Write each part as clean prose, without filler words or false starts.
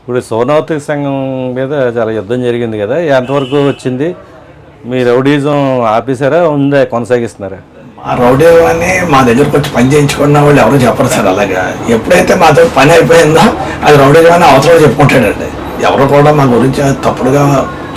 ఇప్పుడు సోనావతి సంఘం మీద చాలా యుద్ధం జరిగింది కదా, ఎంతవరకు వచ్చింది? మీ రౌడీజం ఆపేసారా, ఉందా కొనసాగిస్తున్నారా? మా రౌడీ అని మా దగ్గరకు వచ్చి పని చేయించుకున్న వాళ్ళు ఎవరు చెప్పరు సార్. అలాగా ఎప్పుడైతే మాతో పని అయిపోయిందో అది రౌడీ అని అవసరం చెప్పుకుంటాడండి. ఎవరు కూడా మా గురించి తప్పుడుగా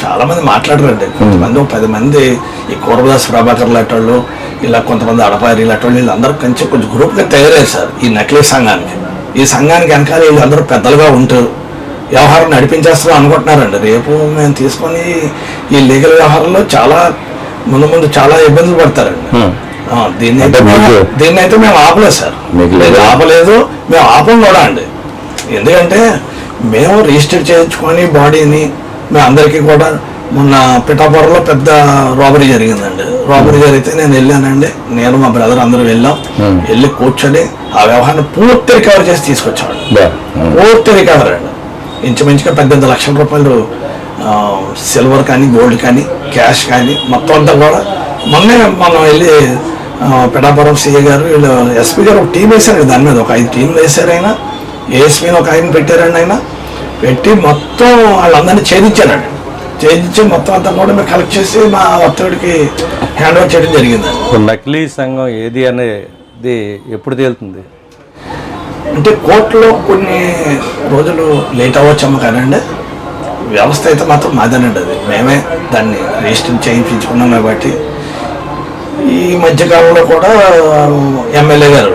చాలా మంది మాట్లాడరండి. కొంతమంది 10 మంది ఈ కూరదాస్ ప్రభాకర్ లాంటి ఇలా కొంతమంది అడపారి లాంటి వీళ్ళందరూ కొంచెం గ్రూప్గా తయారయ్యారు సార్ ఈ నకిలీ సంఘానికి. ఈ సంఘానికి వెనకాల వీళ్ళందరూ పెద్దలుగా ఉంటూ వ్యవహారం నడిపించేస్తాం అనుకుంటున్నారండి. రేపు మేము తీసుకొని ఈ లీగల్ వ్యవహారంలో చాలా ముందు చాలా ఇబ్బందులు పడతారండి. దీన్ని అయితే మేము ఆపలేదు సార్, ఆపలేదు, మేము ఆపం కూడా అండి. ఎందుకంటే మేము రిజిస్టర్ చేయించుకొని బాడీని మేము అందరికీ కూడా మొన్న పిఠాపురంలో పెద్ద రాబరీ జరిగిందండి. రాబరీ జరిగితే నేను వెళ్ళానండి, నేను మా బ్రదర్ అందరూ వెళ్ళి కూర్చొని ఆ వ్యవహారాన్ని పూర్తి రికవర్ చేసి తీసుకొచ్చామండి. పూర్తి రికవర్ అండి. ఇంచుమించుగా 18 లక్షల రూపాయలు సిల్వర్ కానీ గోల్డ్ కానీ క్యాష్ కానీ మొత్తం అంతా కూడా మొన్నే మనం వెళ్ళి పిఠాపురం సిఏ గారు వీళ్ళు ఎస్పీ గారు ఒక టీం వేశారు. దాని మీద ఒక 5 టీంలు వేశారు. ఆయన ఏఎస్పీని ఒక ఆయన పెట్టారండి. ఆయన పెట్టి మొత్తం వాళ్ళందరినీ ఛేదించారండి. ఛేదించి మొత్తం అంతా కూడా మేము కలెక్ట్ చేసి మా వర్తకుడికి హ్యాండ్ ఓవర్ చేయడం జరిగిందండి. నకిలీ సంఘం ఏది అనేది ఎప్పుడు తేలుతుంది? అంటే కోర్టులో కొన్ని రోజులు లేట్ అవ్వచ్చమ్మ కానండి, వ్యవస్థ అయితే మాత్రం మాదేనండి. అది మేమే దాన్ని రిజిస్టర్ చేయించుకున్నాం కాబట్టి. ఈ మధ్యకాలంలో కూడా ఎమ్మెల్యే గారు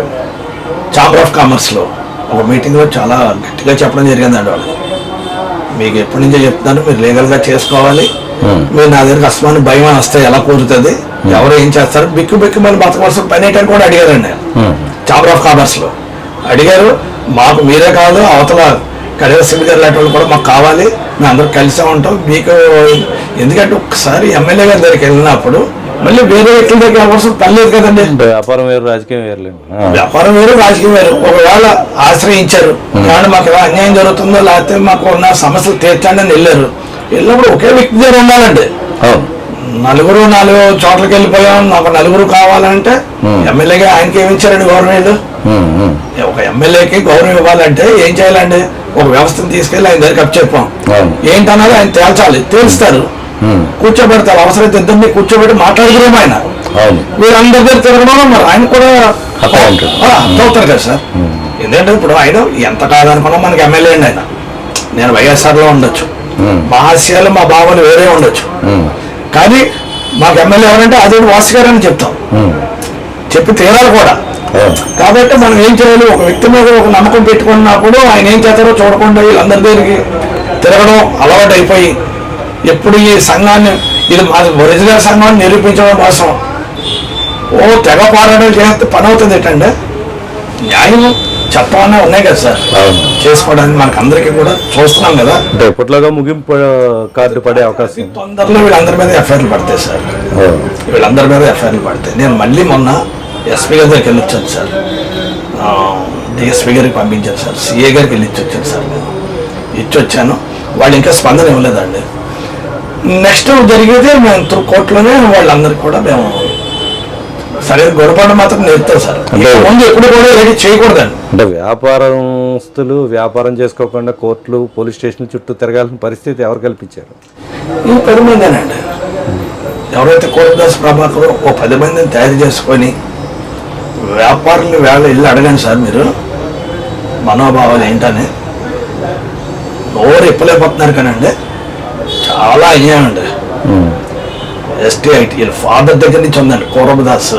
ఛాంబర్ ఆఫ్ కామర్స్లో ఒక మీటింగ్లో చాలా గట్టిగా చెప్పడం జరిగిందండి. వాళ్ళు మీకు ఎప్పటి నుంచో చెప్తున్నాను, మీరు లీగల్గా చేసుకోవాలి, మీరు నా దగ్గరికి అస్మాని భయం వస్తే ఎలా కూరుతుంది, ఎవరు ఏం చేస్తారు, బిక్కు మళ్ళీ బతకవలసిన పని ఏంటని కూడా అడిగారండి. ఛాంబర్ ఆఫ్ కామర్స్లో అడిగారు. మాకు మీరే కాదు, అవతల కడిగ సింగ్ గారు లాంటి వాళ్ళు కూడా మాకు కావాలి, మేము అందరూ కలిసే ఉంటాం మీకు. ఎందుకంటే ఒకసారి ఎమ్మెల్యే గారి దగ్గరికి వెళ్ళినప్పుడు మళ్ళీ వేరే వ్యక్తుల దగ్గర అవసరం పర్లేదు కదండి. వ్యాపారం వేరు రాజకీయం వేరులేదు. వ్యాపారం వేరు రాజకీయం వేరు. ఒకవేళ ఆశ్రయించారు, కానీ మాకు ఎలా అన్యాయం జరుగుతుందో లేకపోతే మాకు ఉన్న సమస్యలు తీర్చండి అని వెళ్ళినప్పుడు ఒకే వ్యక్తి దగ్గర ఉండాలండి. 4 చోట్లకి వెళ్ళిపోయాం, నాకు 4 కావాలంటే ఎమ్మెల్యేగా ఆయనకి ఏమి ఇచ్చారండి గవర్నమెంట్? ఒక ఎమ్మెల్యేకి గౌరవం ఇవ్వాలంటే ఏం చేయాలండి? ఒక వ్యవస్థను తీసుకెళ్ళి ఆయన దగ్గరికి చెప్పాం ఏంటన్నది ఆయన తేల్చాలి. తేల్స్తారు, కూర్చోబెడతారు. అవసరమైతే ఇద్దరిని కూర్చోబెట్టి మాట్లాడుకున్నాం. ఆయన వీళ్ళందరి దగ్గర తిరగడం మరి ఆయన కూడా అవుతారు కదా సార్. ఎందుకంటే ఇప్పుడు ఆయన ఎంత కాదనుకున్నా మనకి ఎమ్మెల్యే అండి. ఆయన నేను వైఎస్ఆర్లో ఉండొచ్చు, మా ఆశయాలు మా భావాలు వేరే ఉండొచ్చు, కానీ మాకు ఎమ్మెల్యే ఎవరంటే అదే వాసు గారు అని చెప్తాం, చెప్పి తీరాలి కూడా. కాబట్టి మనం ఏం చేయాలి? ఒక వ్యక్తి మీద ఒక నమ్మకం పెట్టుకున్నప్పుడు ఆయన ఏం చేస్తారో చూడకుండా వీళ్ళందరి దగ్గరికి తిరగడం అలవాటు అయిపోయి ఎప్పుడు ఈ సంఘాన్ని ఇది ఒరిజినల్ సంఘాన్ని నిరూపించడం కోసం తెగ పోరాటం చేస్తే పని అవుతుంది. ఏంటంటే న్యాయం చట్టం అనే ఉన్నాయి కదా సార్ చేసుకోవడానికి, మనకు అందరికీ కూడా చూస్తున్నాం కదా. ఎప్పటిలాగా ముగింపు కార్డు పడే అవకాశం తొందరలో వీళ్ళందరి మీద ఎఫ్ఐఆర్లు పడతాయి సార్. వీళ్ళందరి మీద ఎఫ్ఐఆర్లు పడతాయి. నేను మళ్ళీ మొన్న ఎస్పీ గారి దగ్గరికి వెళ్ళి వచ్చాను సార్, డిఎస్పీ గారికి పంపించాను సార్, సిఏ గారికి వెళ్ళి వచ్చాను సార్. నేను ఇచ్చొచ్చాను, వాళ్ళు ఇంకా స్పందన ఇవ్వలేదండి. నెక్స్ట్ జరిగేది మేము కోర్టులోనే వాళ్ళందరికీ కూడా మేము సరే గొడవపడ మాత్రం నేర్పుతాం సార్. ముందు ఎప్పుడు కూడా రెడీ చేయకూడదండి. అంటే వ్యాపారస్తులు వ్యాపారం చేసుకోకుండా కోర్టులు పోలీస్ స్టేషన్ల చుట్టూ తిరగాల్సిన పరిస్థితి ఎవరు కల్పించారు? ఈ 10 మందేనండి. ఎవరైతే కూరదాస్ ప్రభాకర్ ఓ 10 మందిని తయారు చేసుకొని వ్యాపారులు ఇల్లు అడగండి సార్ మీరు మనోభావాలు ఏంటని. నోరు ఇప్పలేకపోతున్నారు కానండి, చాలా అన్యాయం అండి. STIT వీళ్ళ ఫాదర్ దగ్గర నుంచి ఉందండి, కూరదాస్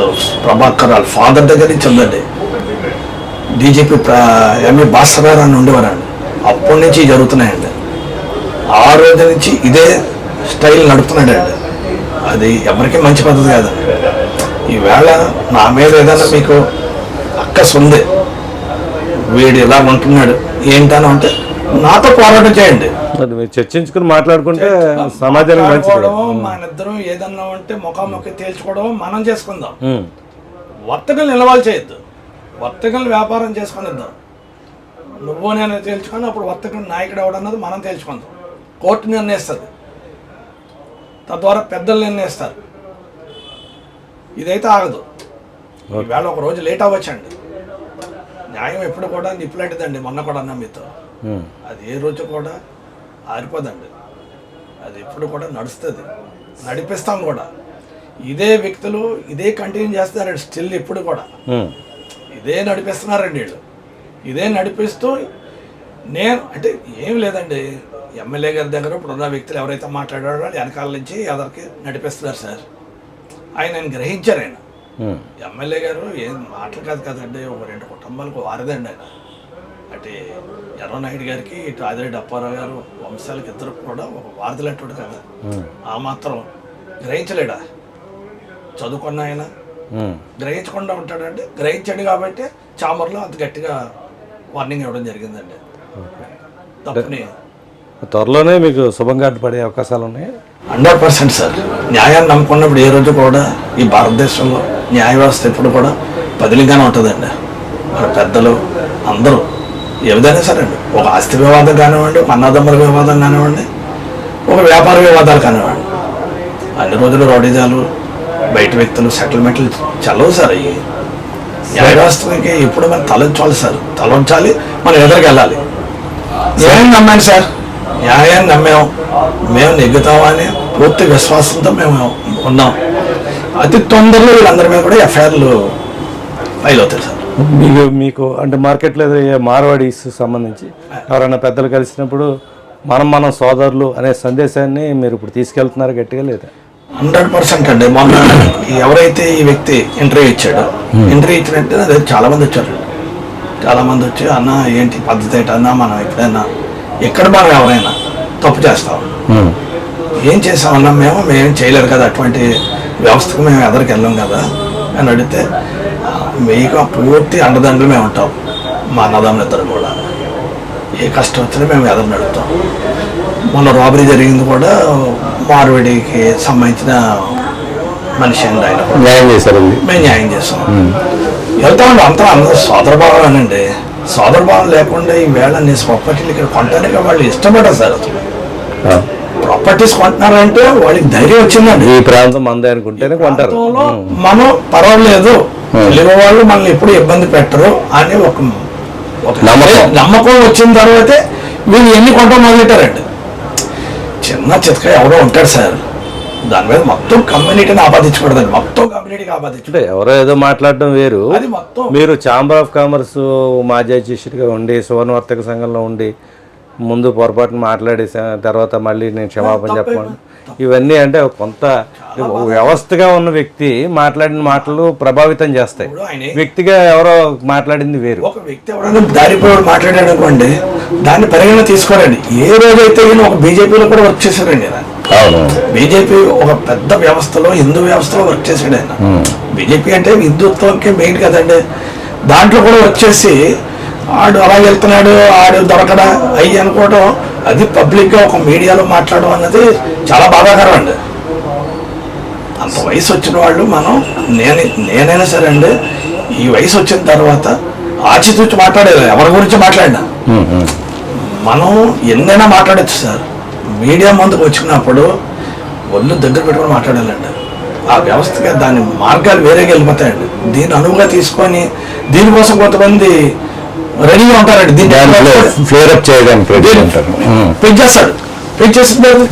ప్రభాకర్ వాళ్ళ ఫాదర్ దగ్గర నుంచి ఉందండి. DGP ME భాస్కర్ అని ఉండేవారండి, అప్పటి నుంచి జరుగుతున్నాయండి. ఆ రోజు నుంచి ఇదే స్టైల్ నడుపుతున్నాడండి. అది ఎవరికి మంచి పద్ధతి కాదండి. ఈవేళ నా మీద ఏదైనా మీకు అక్కస్ ఉంది, వీడు ఇలా ఉంటున్నాడు ఏంటని అంటే నాతో పోరాటం చేయండి. చర్చించుకుని మాట్లాడుకుంటే సమాజానికి మంచిది. మనిద్దరం ఏదన్నా ఉంటే ముఖాముఖి తేల్చుకోవడం మనం చేసుకుందాం. వర్తకులు నిలవాలి చేయొద్దు, వర్తకులు వ్యాపారం చేసుకునిద్దాం. నువ్వు నేను తేల్చుకొని అప్పుడు వర్తకుడు నాయకుడు ఎవడన్నది మనం తేల్చుకుందాం. కోర్టు నిర్ణయిస్తుంది, తద్వారా పెద్దలు నిర్ణయిస్తారు. ఇదైతే ఆగదు. ఈవేళ ఒక రోజు లేట్ అవ్వచ్చండి. న్యాయం ఎప్పుడు కూడా నిప్పులాంటిదండి. మొన్న కూడా అన్నా మీతో అది ఏ రోజు కూడా ఆరిపోదండి, అది ఎప్పుడు కూడా నడుస్తుంది, నడిపిస్తాం కూడా. ఇదే వ్యక్తులు ఇదే కంటిన్యూ చేస్తున్నారండి స్టిల్ ఇప్పుడు కూడా ఇదే నడిపిస్తున్నారండి వీళ్ళు. ఇదే నడిపిస్తూ నేను అంటే ఏం లేదండి, ఎమ్మెల్యే గారి దగ్గర ఇప్పుడున్న వ్యక్తులు ఎవరైతే మాట్లాడారో వాళ్ళు వెనకాల నుంచి ఎదరికి నడిపిస్తున్నారు సార్. ఆయన గ్రహించారు. ఆయన ఎమ్మెల్యే గారు ఏం మాటలు కాదు కదండి, ఒక 2 కుటుంబాలకు వారదండి ఆయన. అంటే ఎర్రనాయుడు గారికి ఇటు ఆదిరెడ్డి అప్పారావు గారు వంశాలకు ఇద్దరు కూడా ఒక వారధులంటాడు కదా, ఆ మాత్రం గ్రహించలేడా? చదువుకున్న ఆయన గ్రహించకుండా ఉంటాడండి. గ్రహించాడు కాబట్టి చాంబర్లో అంత గట్టిగా వార్నింగ్ ఇవ్వడం జరిగిందండి. తప్పని త్వరలోనే మీకు శుభంగా పడే అవకాశాలు ఉన్నాయి. 100% సార్. న్యాయాన్ని నమ్ముకున్నప్పుడు ఏ రోజు కూడా ఈ భారతదేశంలో న్యాయ వ్యవస్థ ఎప్పుడు కూడా బదిలీగానే ఉంటుందండి. మన పెద్దలు అందరూ ఏ విధంగా సరే అండి, ఒక ఆస్తి వివాదం కానివ్వండి, ఒక అన్నదమ్ముల వివాదం కానివ్వండి, ఒక వ్యాపార వివాదాలు కానివ్వండి, అన్ని రోజులు రౌడీజాలు, బయట వ్యక్తులు, సెటిల్మెంట్లు చల్లవు సార్. అవి న్యాయ వ్యవస్థకి ఇప్పుడు మనం తలంచాలి సార్, తలంచాలి, మనం ఎదురుకి వెళ్ళాలి. న్యాయం నమ్మాను సార్, న్యాయాన్ని నమ్మాం, మేము నెగ్గుతామని పూర్తి విశ్వాసంతో మేము ఉన్నాం. అతి తొందరలో వీళ్ళందరి మీద కూడా ఎఫ్ఐఆర్లు ఫైల్ అవుతాయి సార్. మీకు అంటే మార్కెట్లో మార్వాడీస్ సంబంధించి ఎవరైనా పెద్దలు కలిసినప్పుడు మనం సోదరులు అనే సందేశాన్ని మీరు ఇప్పుడు తీసుకెళ్తున్నారు గట్టిగా లేదా? 100% అండి. మొన్న ఎవరైతే ఈ వ్యక్తి ఇంటర్వ్యూ ఇచ్చాడో, ఇంటర్వ్యూ ఇచ్చినట్టు అదే చాలా మంది వచ్చారు. చాలా మంది వచ్చి అన్న ఏంటి పద్ధతి ఏంటన్నా, మనం ఎప్పుడైనా ఎక్కడ మనం ఎవరైనా తప్పు చేస్తాం, ఏం చేసామన్నా మేము చేయలేరు కదా, అటువంటి వ్యవస్థకు మేము ఎదరికి వెళ్ళాం కదా అని అడిగితే, మీకు పూర్తి అండదండలు మేము ఉంటాం, మా అన్నదమ్ములు ఇద్దరు కూడా ఏ కష్టం వచ్చినా మేము ఎదురు నడుపుతాం. మొన్న రాబరీ జరిగింది కూడా మార్వాడికి సంబంధించిన మనిషి అండి, ఆయన న్యాయం చేశారండి, మేము న్యాయం చేస్తాం. వెళ్తామండి, అంతా అందరూ సోదరభావానండి. సోదరభావం లేకుండా ఈ వేళ నేను ప్రాపర్టీలు ఇక్కడ కొనడానికి వాళ్ళు ఇష్టపడ్డారు సార్. అసలు ప్రాపర్టీస్ కొంటున్నారంటే వాళ్ళకి ధైర్యం వచ్చిందండి. ఈ ప్రాంతం మందే అనుకుంటేనే కొంటారు. మనం పర్వాలేదు, తెలుగు వాళ్ళు మనల్ని ఎప్పుడు ఇబ్బంది పెట్టరు అని ఒక నమ్మకం వచ్చిన తర్వాతే వీళ్ళు ఎన్ని కొంటాం మొదలెట్టారండి. చిన్న చితక ఎవరో ఉంటాడు సార్, దాని మీద మొత్తం కమ్యూనిటీని ఆపాదించకూడదండి, మొత్తం కమ్యూనిటీకి ఆపాదించుంటే ఎవరో ఏదో మాట్లాడడం వేరు. అది మొత్తం మీరు ఛాంబర్ ఆఫ్ కామర్స్ మాజీ అధ్యక్షుడిగా ఉండి సువర్ణవర్తక సంఘంలో ఉండి ముందు పొరపాటున మాట్లాడి తర్వాత మళ్ళీ నేను క్షమాపణ చెప్పాను, ఇవన్నీ అంటే కొంత వ్యవస్థగా ఉన్న వ్యక్తి మాట్లాడిన మాటలు ప్రభావితం చేస్తాయి. వ్యక్తిగా ఎవరో మాట్లాడింది వేరు. ఒక వ్యక్తి ఎవరైనా దారిపోయాడు మాట్లాడాడు అనుకోండి, దాన్ని పరిగణన తీసుకోరండి. ఏ రోజైతే ఈయన ఒక బీజేపీలో కూడా వర్క్ చేశారండి. బీజేపీ ఒక పెద్ద వ్యవస్థలో, హిందూ వ్యవస్థలో వర్క్ చేశాడు ఆయన. బీజేపీ అంటే హిందుత్వంకి మెయిన్ కదండి, దాంట్లో కూడా వర్క్ చేసి ఆడు అలా వెళ్తున్నాడు, ఆడు దొరకడా అయ్యి అనుకోవడం, అది పబ్లిక్గా ఒక మీడియాలో మాట్లాడడం అన్నది చాలా బాధాకరం అండి. అంత వయసు వచ్చిన వాళ్ళు మనం నేనైనా సరే అండి, ఈ వయసు వచ్చిన తర్వాత ఆచితూచి మాట్లాడేది, ఎవరి గురించి మాట్లాడినా మనం ఎన్నైనా మాట్లాడచ్చు సార్. మీడియా ముందుకు వచ్చినప్పుడు ఒళ్ళు దగ్గర పెట్టుకుని మాట్లాడాలండి. ఆ వ్యవస్థగా దాని మార్గాలు వేరేగా వెళ్ళిపోతాయండి. దీన్ని అనువుగా తీసుకొని దీనికోసం కొంతమంది రెడీగా ఉంటారండి, దీన్ని ఫ్లేరప్ చేయడానికి పెంచేస్తాడు.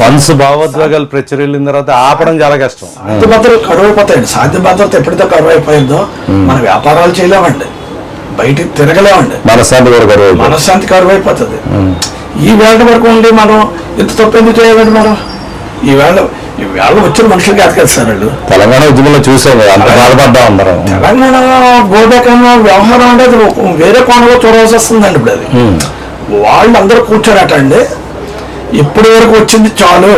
వన్స్ భావోద్వేగాలు ప్రచురెళ్ళిన తర్వాత ఆపడం చాలా కష్టం. శాంతి భద్రతలు కరువు అయిపోతాయండి. శాంతి భద్రత ఎప్పుడైతే కరువు అయిపోయిందో మన వ్యాపారాలు చేయలేమండి, బయటికి తిరగలేమండి, మనశ్శాంతి కరువు అయిపోతుంది. ఈ వేళ వరకు ఉండి మనం ఇంత తప్పు ఎందుకు చేయాలండి? మనం ఈవేళ వచ్చిన మనుషులకి ఎతకేస్తారు వాళ్ళు. తెలంగాణ ఉద్యమంలో చూసాం, తెలంగాణ గోబ్యాక్ వ్యవహారం అంటే అది వేరే కోణంలో చూడవలసి వస్తుందండి. ఇప్పుడు అది వాళ్ళు అందరూ కూర్చోరట అండి, ఇప్పటి వరకు వచ్చింది చాలు,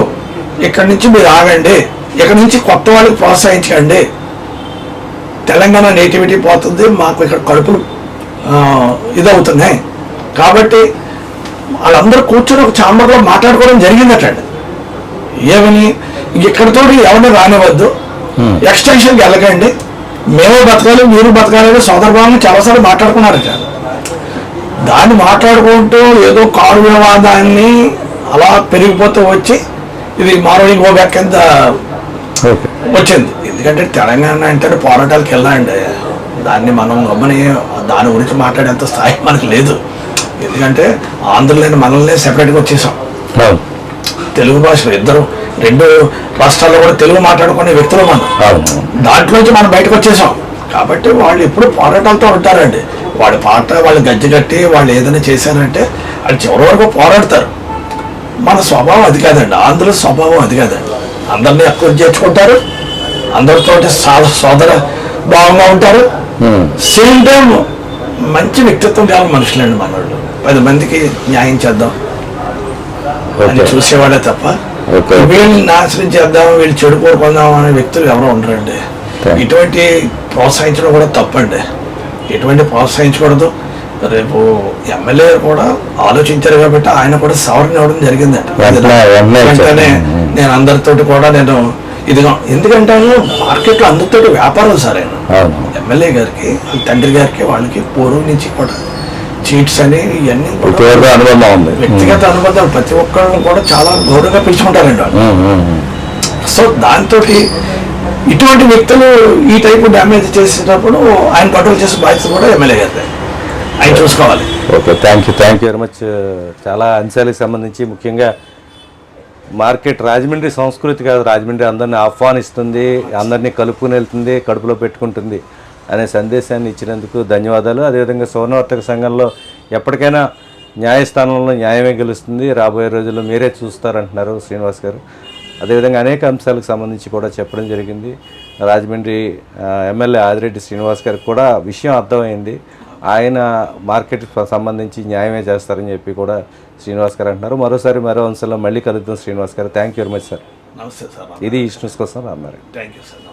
ఇక్కడి నుంచి మీరు ఆగండి, ఇక్కడి నుంచి కొత్త వాళ్ళకి ప్రోత్సహించండి, తెలంగాణ నేటివిటీ పోతుంది, మాకు ఇక్కడ కడుపులు ఇదవుతున్నాయి కాబట్టి వాళ్ళందరూ కూర్చొని ఒక ఛాంబర్లో మాట్లాడుకోవడం జరిగిందటండి. ఏమని ఇక్కడితో ఎవరిని రానివద్దు, ఎక్స్టెన్షన్కి వెళ్ళకండి, మేము బతకాలి మీరు బతకాలి సోదరభావాన్ని చాలాసార్లు మాట్లాడుకున్నారట. దాన్ని మాట్లాడుకుంటూ ఏదో కారు వివాదాన్ని అలా పెరిగిపోతూ వచ్చి ఇది మార్వాడి గోబ్యాక్ కింద వచ్చింది. ఎందుకంటే తెలంగాణ అంటే పోరాటాలకు వెళ్ళాలండి, దాన్ని మనం గమ్మని దాని గురించి మాట్లాడేంత స్థాయి మనకు లేదు. ఎందుకంటే ఆంధ్రలోని మనల్ని సెపరేట్గా వచ్చేసాం. తెలుగు భాషలో ఇద్దరు 2 రాష్ట్రాల్లో కూడా తెలుగు మాట్లాడుకునే వ్యక్తులు మనం. దాంట్లోంచి మనం బయటకు వచ్చేసాం. కాబట్టి వాళ్ళు ఎప్పుడు పోరాటాలతో ఉంటారండి. వాళ్ళ పాట వాళ్ళు గజ్జి కట్టి వాళ్ళు ఏదైనా చేశారంటే వాళ్ళు చివరి వరకు పోరాడతారు. మన స్వభావం అది కాదండి. ఆంధ్ర స్వభావం అది కాదండి. అందరినీ ఎక్కువ చేర్చుకుంటారు, అందరితో సోదర భావంగా ఉంటారు. సేమ్ టైం మంచి వ్యక్తిత్వం గల మనుషులండి మనోళ్ళు. 10 మందికి న్యాయం చేద్దాం అని చూసేవాళ్ళే తప్ప వీళ్ళని నాశనం చేద్దాం, వీళ్ళు చెడు కోరుకుందాం అనే వ్యక్తులు ఎవరో ఉండరండి. ఇటువంటి ప్రోత్సహించడం కూడా తప్పండి. ఎటువంటి ప్రోత్సహించకూడదు. రేపు ఎమ్మెల్యే కూడా ఆలోచించారు కాబట్టి ఆయన కూడా సవరణ ఇవ్వడం జరిగిందండి. వెంటనే నేను అందరితోటి కూడా నేను ఇదిగా, ఎందుకంటే మార్కెట్లో అందరితో వ్యాపారం సార్ ఆయన ఎమ్మెల్యే గారికి వాళ్ళ తండ్రి గారికి వాళ్ళకి పూర్వం నుంచి కూడా చీట్స్ అని ఇవన్నీ వ్యక్తిగత అనుబంధాలు ప్రతి ఒక్కరిని కూడా చాలా గౌరవంగా పిలుచుకుంటారండి వాళ్ళు. సో దాంతో ఇటువంటి వ్యక్తులు ఈ టైపు డ్యామేజ్ చేసేటప్పుడు ఆయన కంట్రోల్ చేసే బాధ్యత కూడా ఎమ్మెల్యే గారి ఆయన చూసుకోవాలి. Okay, thank you very much. చాలా అంశాలకు సంబంధించి ముఖ్యంగా మార్కెట్ రాజమండ్రి సంస్కృతి కాదు, రాజమండ్రి అందరినీ ఆహ్వానిస్తుంది, అందరినీ కలుపుకుని వెళ్తుంది, కడుపులో పెట్టుకుంటుంది అనే సందేశాన్ని ఇచ్చినందుకు ధన్యవాదాలు. అదేవిధంగా సువర్ణవర్తక సంఘంలో ఎప్పటికైనా న్యాయస్థానంలో న్యాయమే గెలుస్తుంది, రాబోయే రోజుల్లో మీరే చూస్తారంటున్నారు శ్రీనివాస్ గారు. అదేవిధంగా అనేక అంశాలకు సంబంధించి కూడా చెప్పడం జరిగింది. రాజమండ్రి ఎమ్మెల్యే ఆదిరెడ్డి శ్రీనివాస్ గారికి కూడా విషయం అర్థమైంది. ఆయన మార్కెట్ సంబంధించి న్యాయమే చేస్తారని చెప్పి కూడా శ్రీనివాస్ గారు అంటున్నారు. మరోసారి మరో అంశంలో మళ్ళీ కలుద్దాం శ్రీనివాస్ గారు. Thank you very much sir. నమస్తే సార్. ఇది ఈస్ట్ న్యూస్ కోసం రామారావు. Thank you sir.